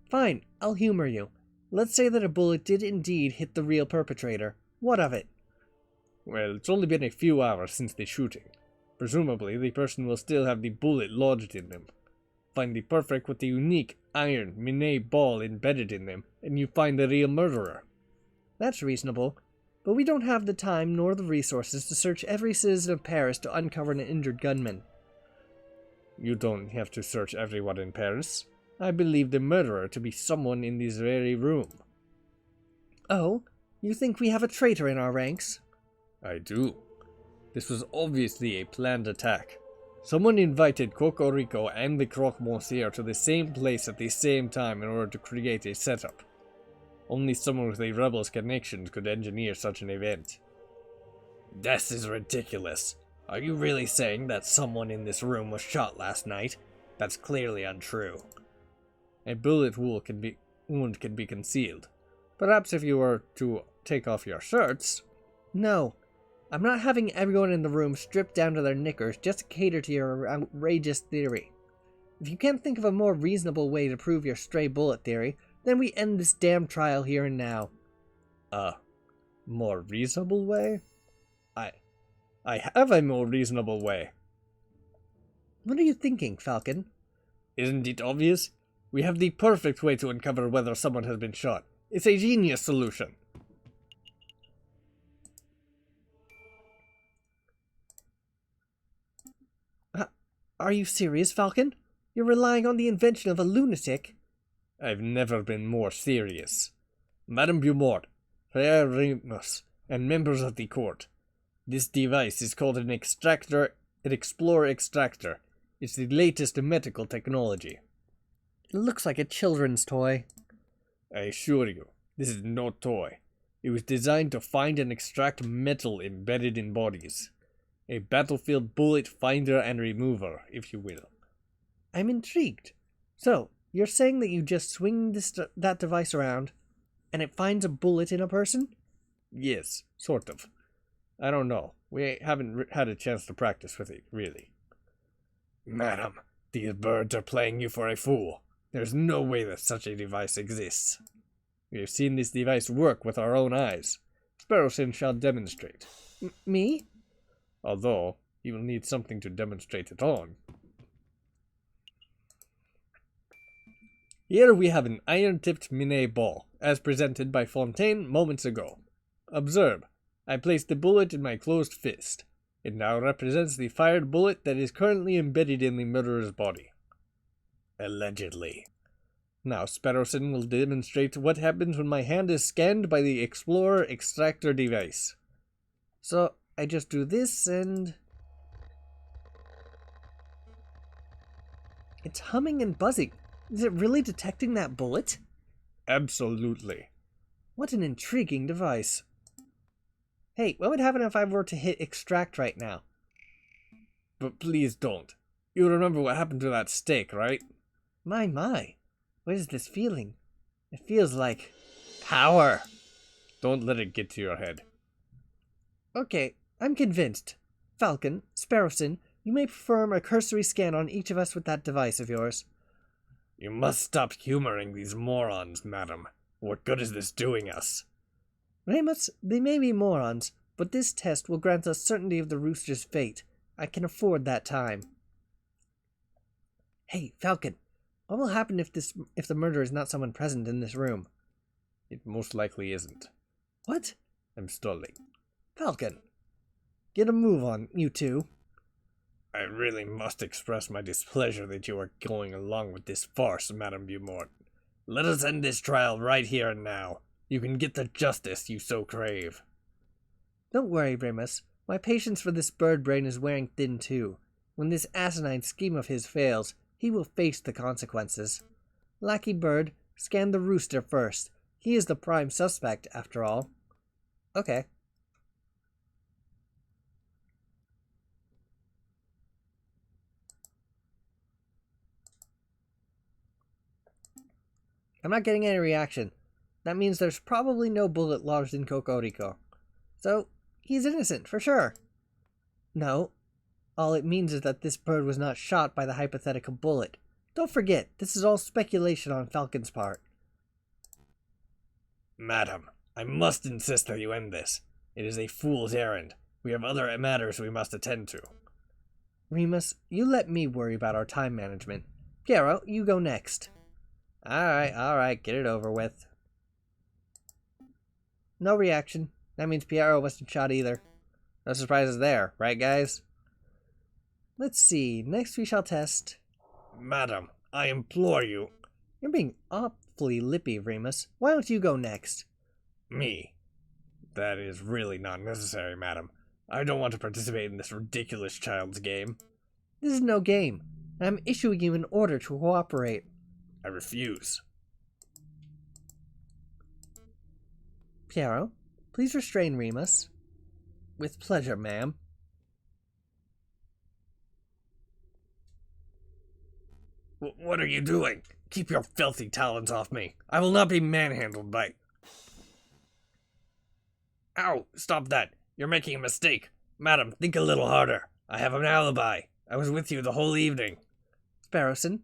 Speaker 1: Fine, I'll humor you. Let's say that a bullet did indeed hit the real perpetrator. What of it?
Speaker 2: Well, it's only been a few hours since the shooting. Presumably, the person will still have the bullet lodged in them. Find the perfect with the unique iron Mine ball embedded in them, and you find the real murderer.
Speaker 1: That's reasonable, but we don't have the time nor the resources to search every citizen of Paris to uncover an injured gunman.
Speaker 2: You don't have to search everyone in Paris. I believe the murderer to be someone in this very room.
Speaker 1: Oh? You think we have a traitor in our ranks?
Speaker 2: I do. This was obviously a planned attack. Someone invited Cocorico and the Croque Monsieur to the same place at the same time in order to create a setup. Only someone with a rebel's connections could engineer such an event. This is ridiculous. Are you really saying that someone in this room was shot last night? That's clearly untrue. A bullet wound can be concealed. Perhaps if you were to take off your shirts...
Speaker 1: No. I'm not having everyone in the room stripped down to their knickers just to cater to your outrageous theory. If you can't think of a more reasonable way to prove your stray bullet theory, then we end this damn trial here and now.
Speaker 2: More reasonable way? I have a more reasonable way.
Speaker 1: What are you thinking, Falcon?
Speaker 2: Isn't it obvious? We have the perfect way to uncover whether someone has been shot. It's a genius solution.
Speaker 1: Are you serious, Falcon? You're relying on the invention of a lunatic?
Speaker 2: I've never been more serious. Madame Beaumont, Frere Remus, and members of the court. This device is called an Explorer Extractor. It's the latest medical technology.
Speaker 1: It looks like a children's toy.
Speaker 2: I assure you, this is no toy. It was designed to find and extract metal embedded in bodies. A battlefield bullet finder and remover, if you will.
Speaker 1: I'm intrigued. So, you're saying that you just swing that device around, and it finds a bullet in a person?
Speaker 2: Yes, sort of. I don't know. We haven't had a chance to practice with it, really. Madam, these birds are playing you for a fool. There's no way that such a device exists. We have seen this device work with our own eyes. Sparrowson shall demonstrate.
Speaker 1: Me?
Speaker 2: Although, he will need something to demonstrate it on. Here we have an iron-tipped Mine ball, as presented by Fontaine moments ago. Observe, I placed the bullet in my closed fist. It now represents the fired bullet that is currently embedded in the murderer's body. Allegedly. Now, Sparrowson will demonstrate what happens when my hand is scanned by the Explorer extractor device.
Speaker 1: So, I just do this and... It's humming and buzzing. Is it really detecting that bullet?
Speaker 2: Absolutely.
Speaker 1: What an intriguing device. Hey, what would happen if I were to hit extract right now?
Speaker 2: But please don't. You remember what happened to that steak, right?
Speaker 1: My. What is this feeling? It feels like power.
Speaker 2: Don't let it get to your head.
Speaker 1: Okay, I'm convinced. Falcon, Sparrowson, you may perform a cursory scan on each of us with that device of yours.
Speaker 2: You must stop humoring these morons, madam. What good is this doing us?
Speaker 1: Remus, they may be morons, but this test will grant us certainty of the rooster's fate. I can afford that time. Hey, Falcon, what will happen if the murderer is not someone present in this room?
Speaker 2: It most likely isn't.
Speaker 1: What?
Speaker 2: I'm stalling.
Speaker 1: Falcon, get a move on, you two.
Speaker 2: I really must express my displeasure that you are going along with this farce, Madame Beaumont. Let us end this trial right here and now. You can get the justice you so crave.
Speaker 1: Don't worry, Remus. My patience for this bird brain is wearing thin too. When this asinine scheme of his fails, he will face the consequences. Lackey Bird, scan the rooster first. He is the prime suspect, after all. Okay. I'm not getting any reaction. That means there's probably no bullet lodged in Cocorico. So, he's innocent, for sure. No. All it means is that this bird was not shot by the hypothetical bullet. Don't forget, this is all speculation on Falcon's part.
Speaker 2: Madam, I must insist that you end this. It is a fool's errand. We have other matters we must attend to.
Speaker 1: Remus, you let me worry about our time management. Piero, you go next. Alright, get it over with. No reaction. That means Piero wasn't shot either. No surprises there, right guys? Let's see, next we shall test...
Speaker 2: Madam, I implore you.
Speaker 1: You're being awfully lippy, Remus. Why don't you go next?
Speaker 2: Me? That is really not necessary, madam. I don't want to participate in this ridiculous child's game.
Speaker 1: This is no game. I'm issuing you an order to cooperate.
Speaker 2: I refuse.
Speaker 1: Piero, please restrain Remus. With pleasure, ma'am.
Speaker 2: What are you doing? Keep your filthy talons off me. I will not be manhandled by... Ow! Stop that! You're making a mistake. Madam, think a little harder. I have an alibi. I was with you the whole evening.
Speaker 1: Sparrowson,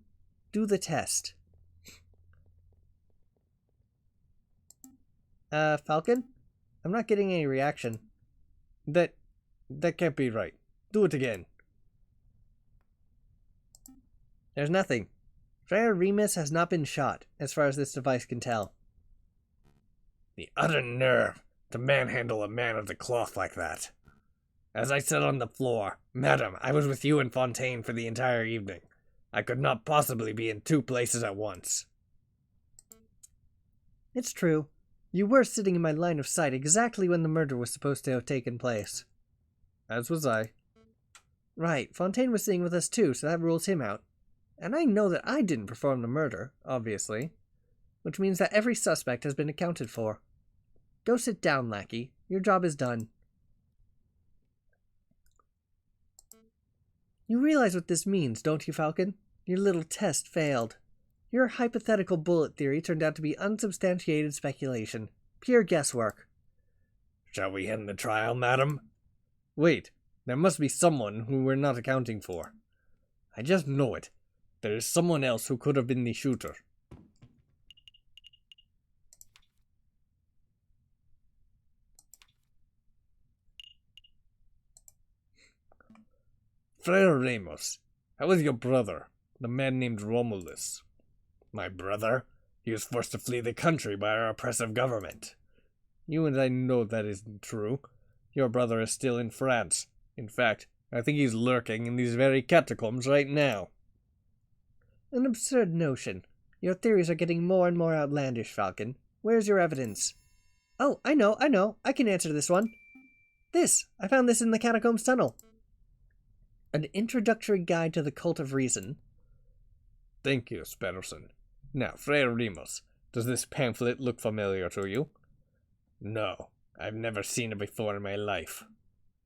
Speaker 1: do the test. Falcon? I'm not getting any reaction.
Speaker 2: That can't be right. Do it again.
Speaker 1: There's nothing. Frere Remus has not been shot, as far as this device can tell.
Speaker 2: The utter nerve to manhandle a man of the cloth like that. As I said on the floor, madam, I was with you and Fontaine for the entire evening. I could not possibly be in two places at once.
Speaker 1: It's true. You were sitting in my line of sight exactly when the murder was supposed to have taken place.
Speaker 2: As was I.
Speaker 1: Right, Fontaine was sitting with us too, so that rules him out. And I know that I didn't perform the murder, obviously. Which means that every suspect has been accounted for. Go sit down, lackey. Your job is done. You realize what this means, don't you, Falcon? Your little test failed. Your hypothetical bullet theory turned out to be unsubstantiated speculation. Pure guesswork.
Speaker 2: Shall we end the trial, madam? Wait, there must be someone who we're not accounting for. I just know it. There is someone else who could have been the shooter. Frere Ramos, how is your brother, the man named Romulus? My brother? He was forced to flee the country by our oppressive government. You and I know that isn't true. Your brother is still in France. In fact, I think he's lurking in these very catacombs right now.
Speaker 1: An absurd notion. Your theories are getting more and more outlandish, Falcon. Where's your evidence? Oh, I know. I can answer this one. I found this in the Catacombs tunnel. An introductory guide to the cult of reason.
Speaker 2: Thank you, Sparrowson. Now, Friar Remus, does this pamphlet look familiar to you? No, I've never seen it before in my life.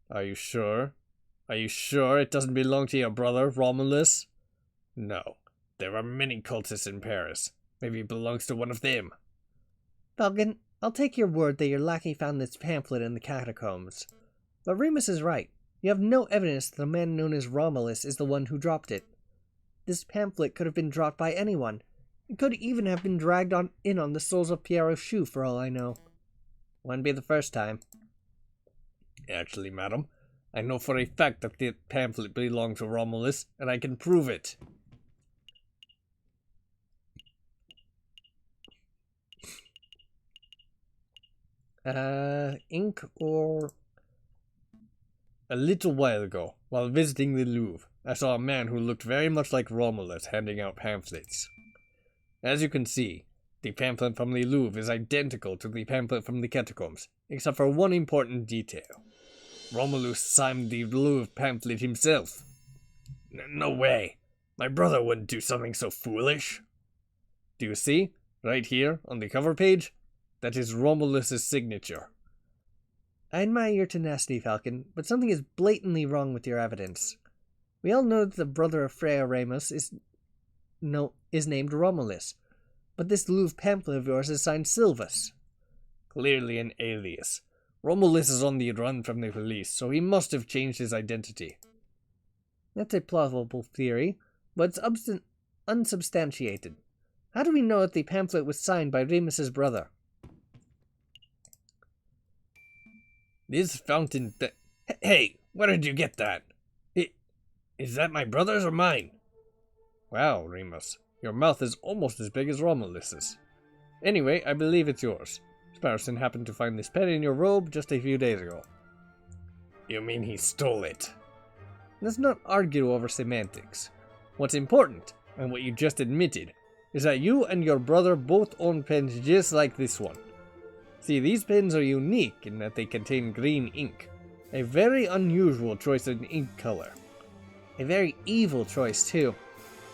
Speaker 2: Are you sure? Are you sure it doesn't belong to your brother, Romulus? No, there are many cultists in Paris. Maybe it belongs to one of them.
Speaker 1: Falcon, I'll take your word that your lackey found this pamphlet in the catacombs. But Remus is right. You have no evidence that the man known as Romulus is the one who dropped it. This pamphlet could have been dropped by anyone. It could even have been dragged in on the soles of Piero's shoe, for all I know. Wouldn't be the first time.
Speaker 2: Actually, madam, I know for a fact that the pamphlet belonged to Romulus, and I can prove it.
Speaker 1: Ink or...
Speaker 2: A little while ago, while visiting the Louvre, I saw a man who looked very much like Romulus handing out pamphlets. As you can see, the pamphlet from the Louvre is identical to the pamphlet from the catacombs, except for one important detail. Romulus signed the Louvre pamphlet himself. No way. My brother wouldn't do something so foolish. Do you see? Right here, on the cover page? That is Romulus's signature.
Speaker 1: I admire your tenacity, Falcon, but something is blatantly wrong with your evidence. We all know that the brother of Friar Remus is named Romulus, but this Louvre pamphlet of yours is signed Silvus.
Speaker 2: Clearly an alias. Romulus is on the run from the police, so he must have changed his identity.
Speaker 1: That's a plausible theory, but it's unsubstantiated. How do we know that the pamphlet was signed by Remus's brother?
Speaker 2: This fountain... Hey, where did you get that? Is that my brother's or mine? Wow, Remus, your mouth is almost as big as Romulus's. Anyway, I believe it's yours. Sparrowson happened to find this pen in your robe just a few days ago. You mean he stole it?
Speaker 1: Let's not argue over semantics.
Speaker 2: What's important, and what you just admitted, is that you and your brother both own pens just like this one. See, these pens are unique in that they contain green ink, a very unusual choice in ink color.
Speaker 1: A very evil choice, too.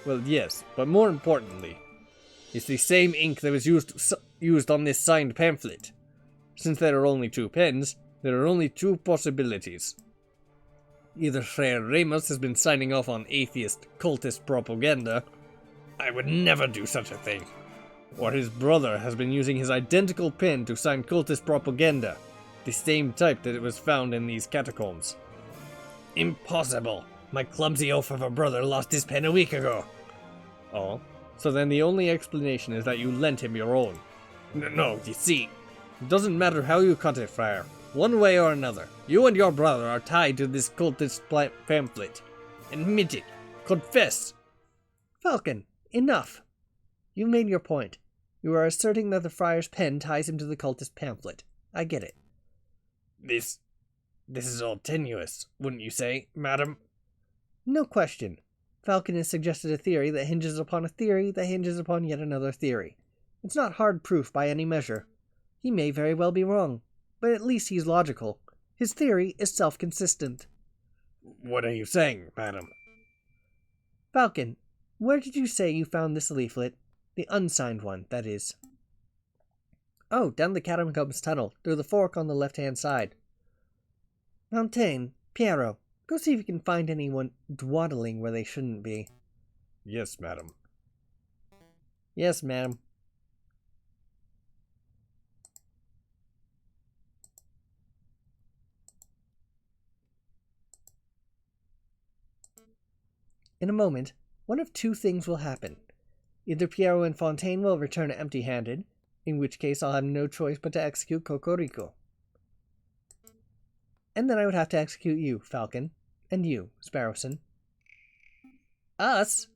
Speaker 2: Well, yes, but more importantly, it's the same ink that was used on this signed pamphlet. Since there are only two pens, there are only two possibilities. Either Friar Remus has been signing off on atheist, cultist propaganda. I would never do such a thing. Or his brother has been using his identical pen to sign cultist propaganda, the same type that it was found in these catacombs. Impossible! My clumsy oaf of a brother lost his pen a week ago. Oh? So then the only explanation is that you lent him your own. No, you see, it doesn't matter how you cut it, Friar. One way or another, you and your brother are tied to this cultist pamphlet. Admit it. Confess.
Speaker 1: Falcon, enough. You've made your point. You are asserting that the friar's pen ties him to the cultist pamphlet. I get it.
Speaker 2: This is all tenuous, wouldn't you say, madam?
Speaker 1: No question. Falcon has suggested a theory that hinges upon a theory that hinges upon yet another theory. It's not hard proof by any measure. He may very well be wrong, but at least he's logical. His theory is self-consistent.
Speaker 2: What are you saying, madam?
Speaker 1: Falcon, where did you say you found this leaflet? The unsigned one, that is. Oh, down the Catacombs tunnel, through the fork on the left-hand side. Montaigne, Piero, go see if you can find anyone dawdling where they shouldn't be.
Speaker 2: Yes, madam.
Speaker 1: Yes, madam. In a moment, one of two things will happen. Either Piero and Fontaine will return empty-handed, in which case I'll have no choice but to execute Cocorico. And then I would have to execute you, Falcon, and you, Sparrowson. Us?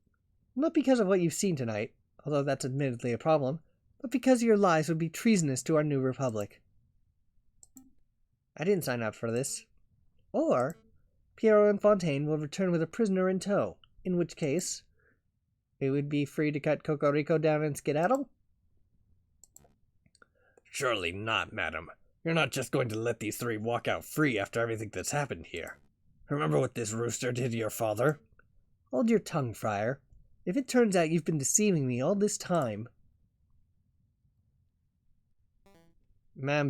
Speaker 1: Not because of what you've seen tonight, although that's admittedly a problem, but because your lies would be treasonous to our new republic. I didn't sign up for this. Or, Piero and Fontaine will return with a prisoner in tow, in which case, we would be free to cut Cocorico down and skedaddle?
Speaker 2: Surely not, madam. You're not just going to let these three walk out free after everything that's happened here. Remember what this rooster did to your father?
Speaker 1: Hold your tongue, Friar. If it turns out you've been deceiving me all this time... Ma'am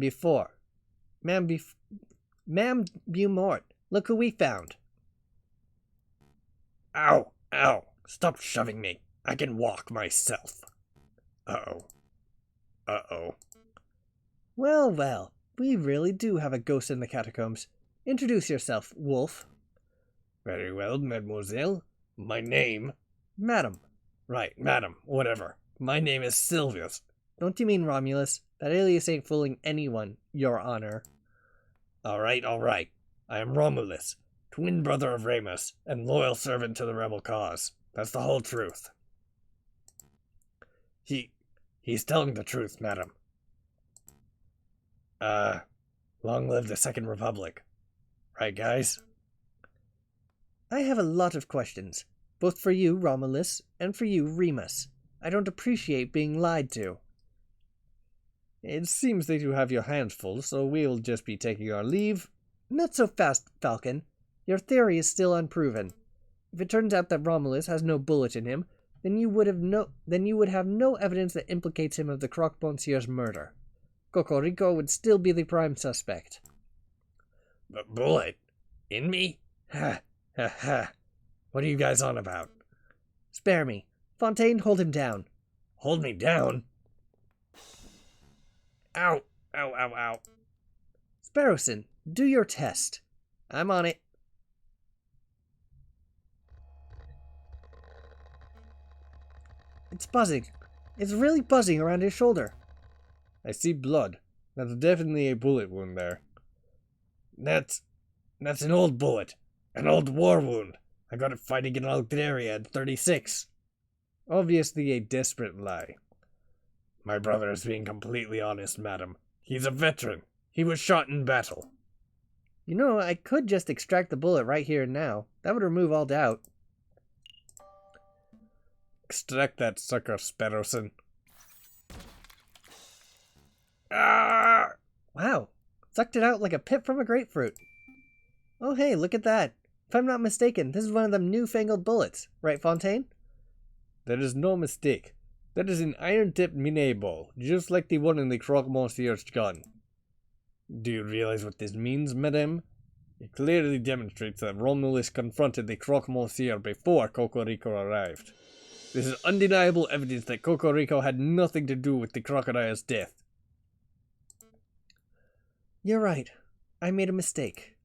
Speaker 1: Beaumort, look who we found.
Speaker 2: Ow! Ow! Stop shoving me. I can walk myself. Uh-oh. Uh-oh.
Speaker 1: Well, well, we really do have a ghost in the catacombs. Introduce yourself, wolf.
Speaker 2: Very well, mademoiselle. My name...
Speaker 1: Madam.
Speaker 2: Right, madam, whatever. My name is Silvius.
Speaker 1: Don't you mean Romulus? That alias ain't fooling anyone, your honor.
Speaker 2: All right. I am Romulus, twin brother of Remus, and loyal servant to the rebel cause. That's the whole truth. He's telling the truth, madam. Long live the Second Republic. Right, guys?
Speaker 1: I have a lot of questions, both for you, Romulus, and for you, Remus. I don't appreciate being lied to.
Speaker 2: It seems that you have your hands full, so we'll just be taking our leave.
Speaker 1: Not so fast, Falcon. Your theory is still unproven. If it turns out that Romulus has no bullet in him, then you would have no evidence that implicates him of the Croque-Monsieur's murder. Cocorico would still be the prime suspect.
Speaker 2: But bullet? In me? Ha, ha, ha. What are you guys on about?
Speaker 1: Spare me. Fontaine, hold him down.
Speaker 2: Hold me down? Ow, ow, ow, ow.
Speaker 1: Sparrowson, do your test. I'm on it. It's buzzing. It's really buzzing around his shoulder.
Speaker 2: I see blood. That's definitely a bullet wound there. That's an old bullet. An old war wound. I got it fighting in Algeria at 36. Obviously a desperate lie. My brother is being completely honest, madam. He's a veteran. He was shot in battle.
Speaker 1: You know, I could just extract the bullet right here and now. That would remove all doubt.
Speaker 2: Extract that sucker, Sparrowson. Ah!
Speaker 1: Wow. Sucked it out like a pip from a grapefruit. Oh hey, look at that. If I'm not mistaken, this is one of them newfangled bullets. Right, Fontaine?
Speaker 2: There is no mistake. That is an iron-tipped minet ball, just like the one in the Croque-Monsieur's gun. Do you realize what this means, madame? It clearly demonstrates that Romulus confronted the Croque-Monsieur before Cocorico arrived. This is undeniable evidence that Cocorico had nothing to do with the crocodile's death.
Speaker 1: You're right. I made a mistake.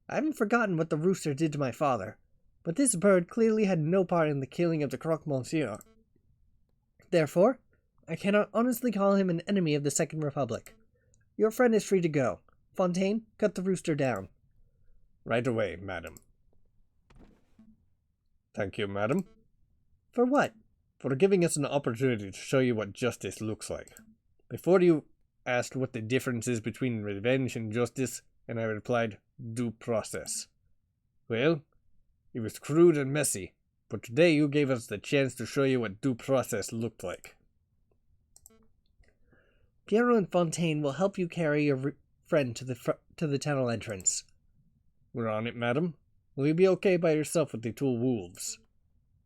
Speaker 1: I haven't forgotten what the rooster did to my father, but this bird clearly had no part in the killing of the Croque-Monsieur. Therefore, I cannot honestly call him an enemy of the Second Republic. Your friend is free to go. Fontaine, cut the rooster down.
Speaker 2: Right away, madam. Thank you, madam.
Speaker 1: For what?
Speaker 2: For giving us an opportunity to show you what justice looks like. Before you asked what the difference is between revenge and justice, and I replied, due process. Well, it was crude and messy, but today you gave us the chance to show you what due process looked like.
Speaker 1: Piero and Fontaine will help you carry your friend to the tunnel entrance.
Speaker 2: We're on it, madam. Will you be okay by yourself with the two wolves?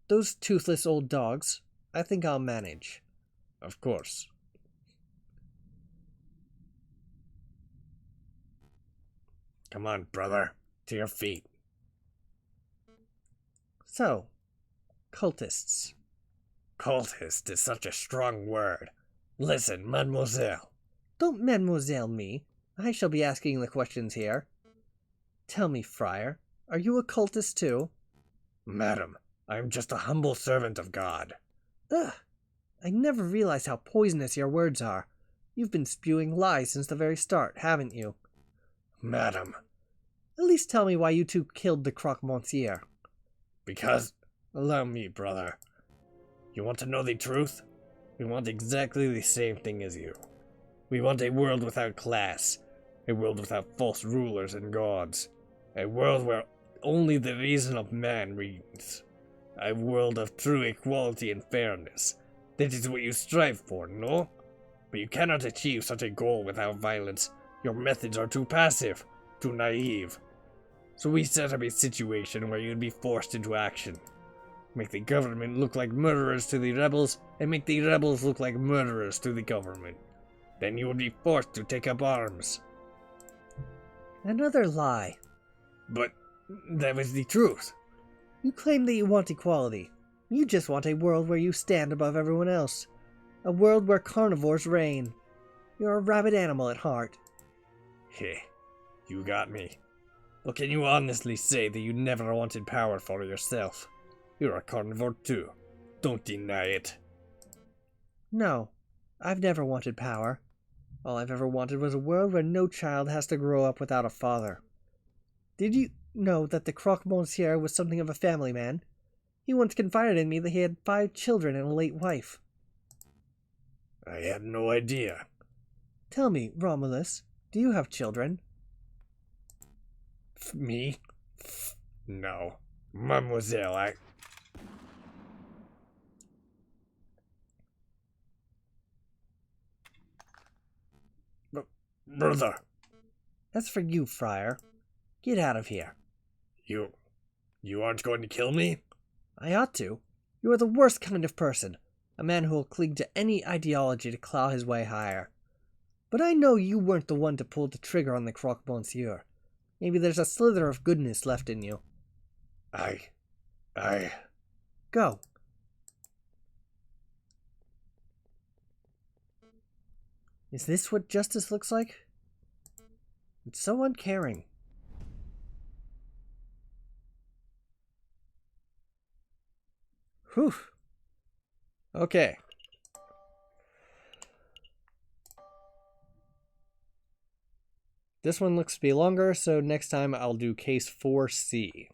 Speaker 1: Those toothless old dogs. I think I'll manage.
Speaker 2: Of course. Come on, brother. To your feet.
Speaker 1: So, cultists.
Speaker 2: Cultist is such a strong word. Listen, mademoiselle.
Speaker 1: Don't mademoiselle me. I shall be asking the questions here. Tell me, Friar, are you a cultist too?
Speaker 2: Madam, I am just a humble servant of God.
Speaker 1: Ugh! I never realized how poisonous your words are. You've been spewing lies since the very start, haven't you?
Speaker 2: Madam.
Speaker 1: At least tell me why you two killed the Croque-Monsieur.
Speaker 2: Because... Allow me, brother. You want to know the truth? We want exactly the same thing as you. We want a world without class, a world without false rulers and gods, a world where only the reason of man reigns, a world of true equality and fairness. That is what you strive for, no? But you cannot achieve such a goal without violence. Your methods are too passive, too naive. So we set up a situation where you'd be forced into action. Make the government look like murderers to the rebels, and make the rebels look like murderers to the government. Then you would be forced to take up arms.
Speaker 1: Another lie.
Speaker 2: But that was the truth.
Speaker 1: You claim that you want equality. You just want a world where you stand above everyone else. A world where carnivores reign. You're a rabid animal at heart.
Speaker 2: Heh, you got me. But can you honestly say that you never wanted power for yourself? You're a carnivore too. Don't deny it.
Speaker 1: No, I've never wanted power. All I've ever wanted was a world where no child has to grow up without a father. Did you know that the croque-monsieur was something of a family man? He once confided in me that he had 5 children and a late wife.
Speaker 2: I had no idea.
Speaker 1: Tell me, Romulus, do you have children?
Speaker 2: Me? No. Mademoiselle, Brother.
Speaker 1: That's for you, Friar. Get out of here.
Speaker 2: You aren't going to kill me?
Speaker 1: I ought to. You are the worst kind of person. A man who will cling to any ideology to claw his way higher. But I know you weren't the one to pull the trigger on the croque-monsieur. Maybe there's a slither of goodness left in you. Go. Is this what justice looks like? It's so uncaring. Whew. Okay. This one looks to be longer, so next time I'll do case 4C.